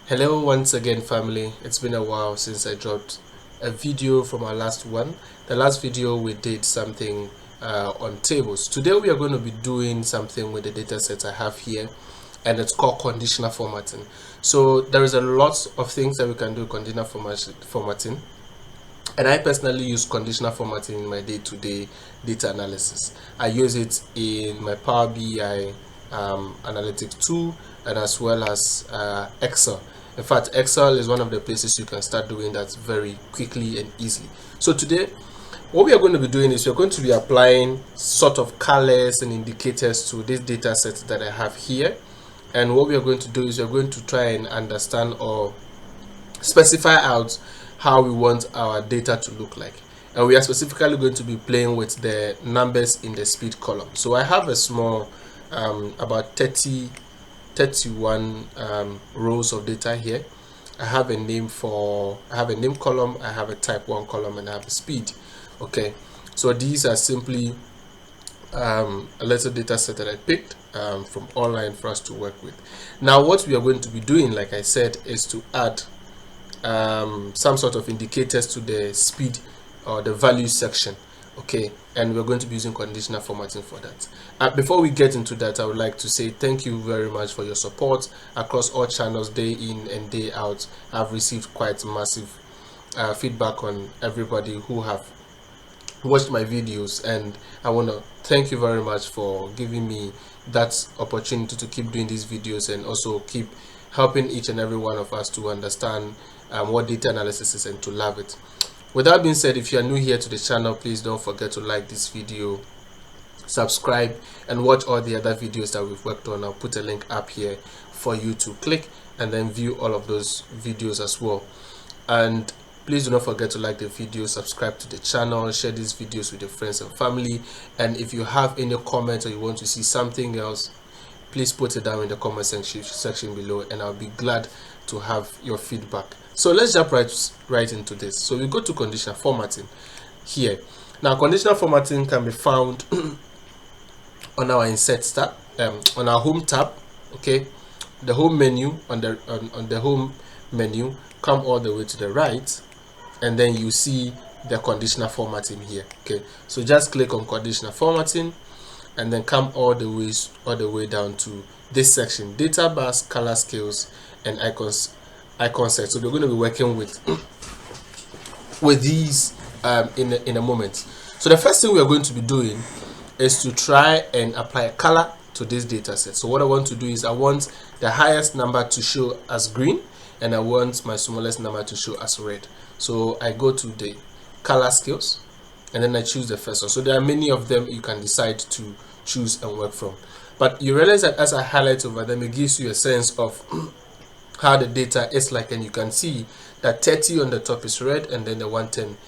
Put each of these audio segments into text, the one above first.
Hello once again, family. It's been a while since I dropped a video from our last one. The last video we did something on tables. Today we are going to be doing something with the data set I have here, and it's called conditional formatting. So there is a lot of things that we can do conditional formatting, and I personally use conditional formatting in my day-to-day data analysis. I use it in my Power BI analytics tool, and as well as Excel. In fact, Excel is one of the places you can start doing that very quickly and easily. So today, what we are going to be doing is we're going to be applying sort of colors and indicators to this data set that I have here. And what we are going to do is we're going to try and understand or specify out how we want our data to look like. And we are specifically going to be playing with the numbers in the speed column. So I have a small about 31 rows of data here. I have a name column, I have a type 1 column, and I have a speed. Okay, so these are simply a little data set that I picked from online for us to work with. Now what we are going to be doing, like I said, is to add some sort of indicators to the speed or the value section. Okay, and we're going to be using conditional formatting for that. Before we get into that, I would like to say thank you very much for your support across all channels, day in and day out. I've received quite massive feedback on everybody who have watched my videos, and I want to thank you very much for giving me that opportunity to keep doing these videos and also keep helping each and every one of us to understand what data analysis is and to love it. With that being said, if you are new here to the channel, please don't forget to like this video, subscribe, and watch all the other videos that we've worked on. I'll put a link up here for you to click and then view all of those videos as well. And please do not forget to like the video, subscribe to the channel, share these videos with your friends and family. And if you have any comments or you want to see something else, please put it down in the comment section below, and I'll be glad to have your feedback. So let's jump right into this. So we go to conditional formatting here. Now conditional formatting can be found on our insert tab, on our home tab. Okay, the home menu, on the home menu, come all the way to the right, and then you see the conditional formatting here. Okay, so just click on conditional formatting and then come all the way down to this section: data bars, color scales, and icon set. So we're going to be working with these in a moment. So the first thing we are going to be doing is to try and apply a color to this data set. So what I want to do is I want the highest number to show as green, and I want my smallest number to show as red. So I go to the color scales, and then I choose the first one. So there are many of them you can decide to choose and work from, but you realize that as I highlight over them, it gives you a sense of how the data is like, and you can see that 30 on the top is red, and then the 110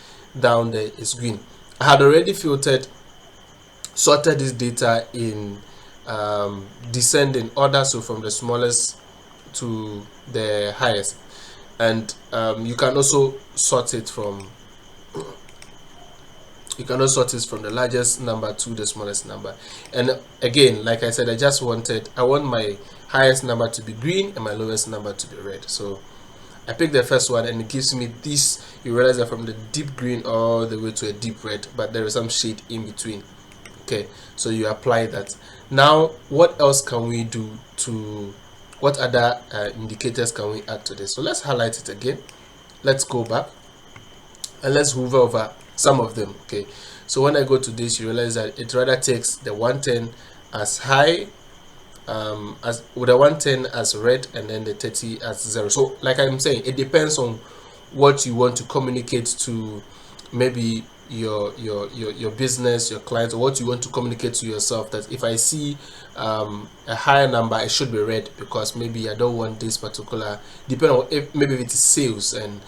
down there is green. I had already sorted this data in descending order, so from the smallest to the highest, and you can also sort it from the largest number to the smallest number. And again, like I said, I want my highest number to be green and my lowest number to be red. So I pick the first one, and it gives me this. You realize that from the deep green all the way to a deep red, but there is some shade in between. Okay, so you apply that. Now what else can we do what other indicators can we add to this? So let's highlight it again, let's go back, and let's hover over some of them. Okay, so when I go to this, you realize that it rather takes the 110 as high, as with the 110 as red, and then the 30 as 0. So like I'm saying, it depends on what you want to communicate to maybe your business, your clients, or what you want to communicate to yourself, that if I see a higher number, it should be red, because maybe I don't want this particular, depending on if it is sales, and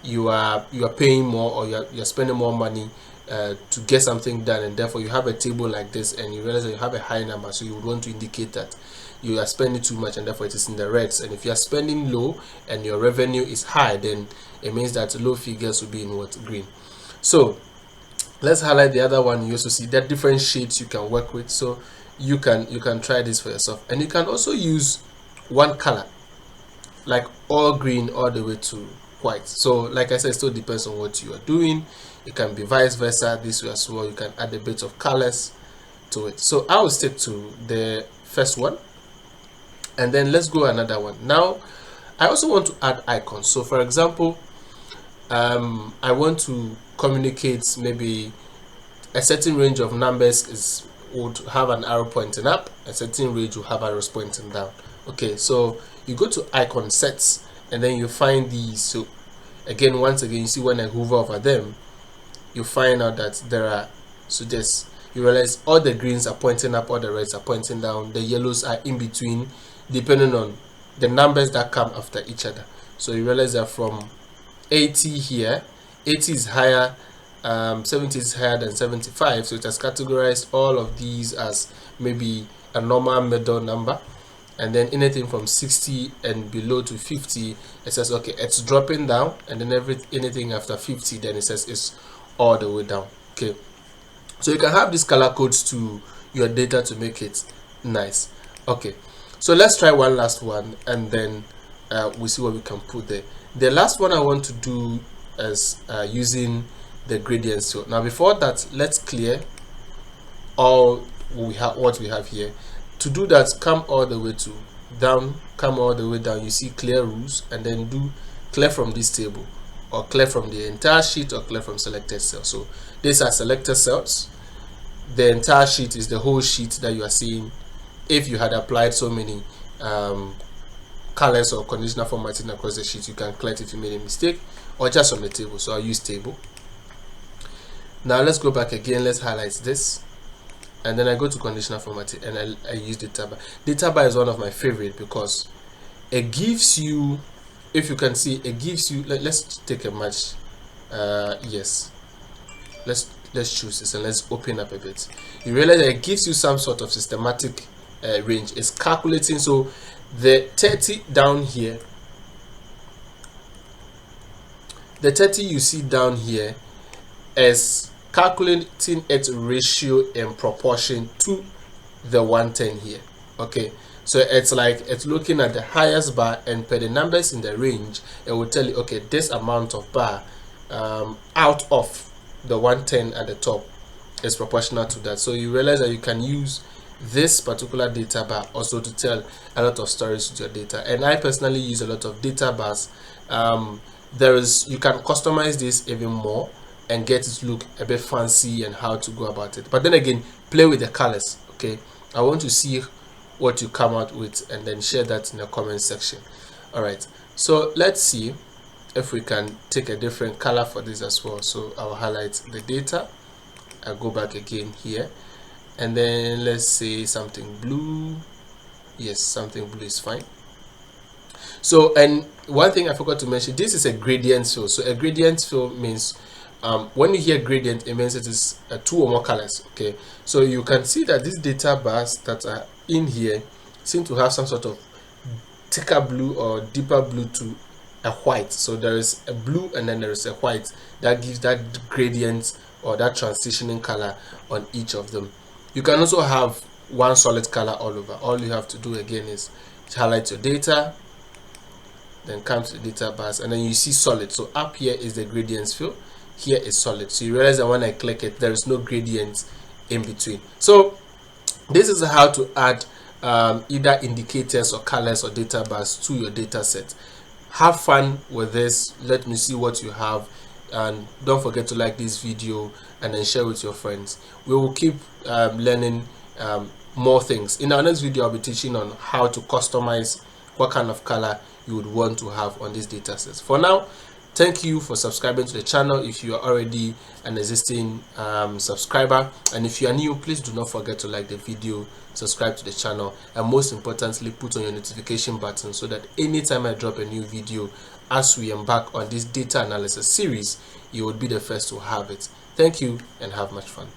you are paying more, or you're spending more money to get something done, and therefore you have a table like this, and you realize that you have a high number, so you would want to indicate that you are spending too much, and therefore it is in the reds. And if you are spending low and your revenue is high, then it means that low figures will be in what? Green. So let's highlight the other one. You also see that different shades you can work with, so you can try this for yourself. And you can also use one color like all green all the way to white. So like I said, it still depends on what you are doing. It can be vice versa this way as well. You can add a bit of colors to it. So I will stick to the first one, and then let's go another one. Now I also want to add icons. So for example, I want to communicate maybe a certain range of numbers would have an arrow pointing up, a certain range will have arrows pointing down. Okay, so you go to icon sets and then you find these. So again, once again, you see when I hover over them, you find out that there are, so just you realize all the greens are pointing up, all the reds are pointing down, the yellows are in between depending on the numbers that come after each other. So you realize that from 80 here, 80 is higher, 70 is higher than 75, so it has categorized all of these as maybe a normal middle number, and then anything from 60 and below to 50, it says okay, it's dropping down, and then anything after 50, then it says it's all the way down. Okay, so you can have these color codes to your data to make it nice. Okay, so let's try one last one, and then we see what we can put there. The last one I want to do is using the gradients tool. Now before that, let's clear all what we have here. To do that, come all the way to down, come all the way down, you see clear rules, and then do clear from this table, or clear from the entire sheet, or clear from selected cells. So these are selected cells. The entire sheet is the whole sheet that you are seeing. If you had applied so many colors or conditional formatting across the sheet, you can clear it if you made a mistake, or just on the table. So I'll use table. Now let's go back again, let's highlight this, and then I go to conditional formatting and I use data bar. Data bar is one of my favorite because it gives you, if you can see, it gives you, let's take a match. Yes, let's choose this and let's open up a bit. You realize that it gives you some sort of systematic range. It's calculating. So the 30 down here, the 30 you see down here is calculating its ratio in proportion to the 110 here. Okay, so it's like it's looking at the highest bar, and per the numbers in the range, it will tell you okay, this amount of bar out of the 110 at the top is proportional to that. So you realize that you can use this particular data bar also to tell a lot of stories with your data, and I personally use a lot of data bars. You can customize this even more and get it to look a bit fancy and how to go about it, but then again, play with the colors. Okay, I want to see what you come out with and then share that in the comment section. All right, so let's see if we can take a different color for this as well. So I'll highlight the data, I'll go back again here, and then let's say something blue. Yes, something blue is fine. So, and one thing I forgot to mention, this is a gradient fill. So a gradient fill means when you hear gradient, it means it is two or more colors. Okay, so you can see that these data bars that are in here seem to have some sort of thicker blue or deeper blue to a white. So there is a blue and then there is a white that gives that gradient or that transitioning color on each of them. You can also have one solid color all over. All you have to do again is highlight your data, then come to the data bars, and then you see solid. So up here is the gradients fill, here is solid. So you realize that when I click it, there is no gradient in between. So this is how to add either indicators or colors or data bars to your data set. Have fun with this. Let me see what you have, and don't forget to like this video and then share with your friends. We will keep learning more things. In our next video, I'll be teaching on how to customize what kind of color you would want to have on these data sets. For now, thank you for subscribing to the channel if you are already an existing subscriber, and if you are new, please do not forget to like the video, subscribe to the channel, and most importantly, put on your notification button so that anytime I drop a new video as we embark on this data analysis series, you would be the first to have it. Thank you and have much fun.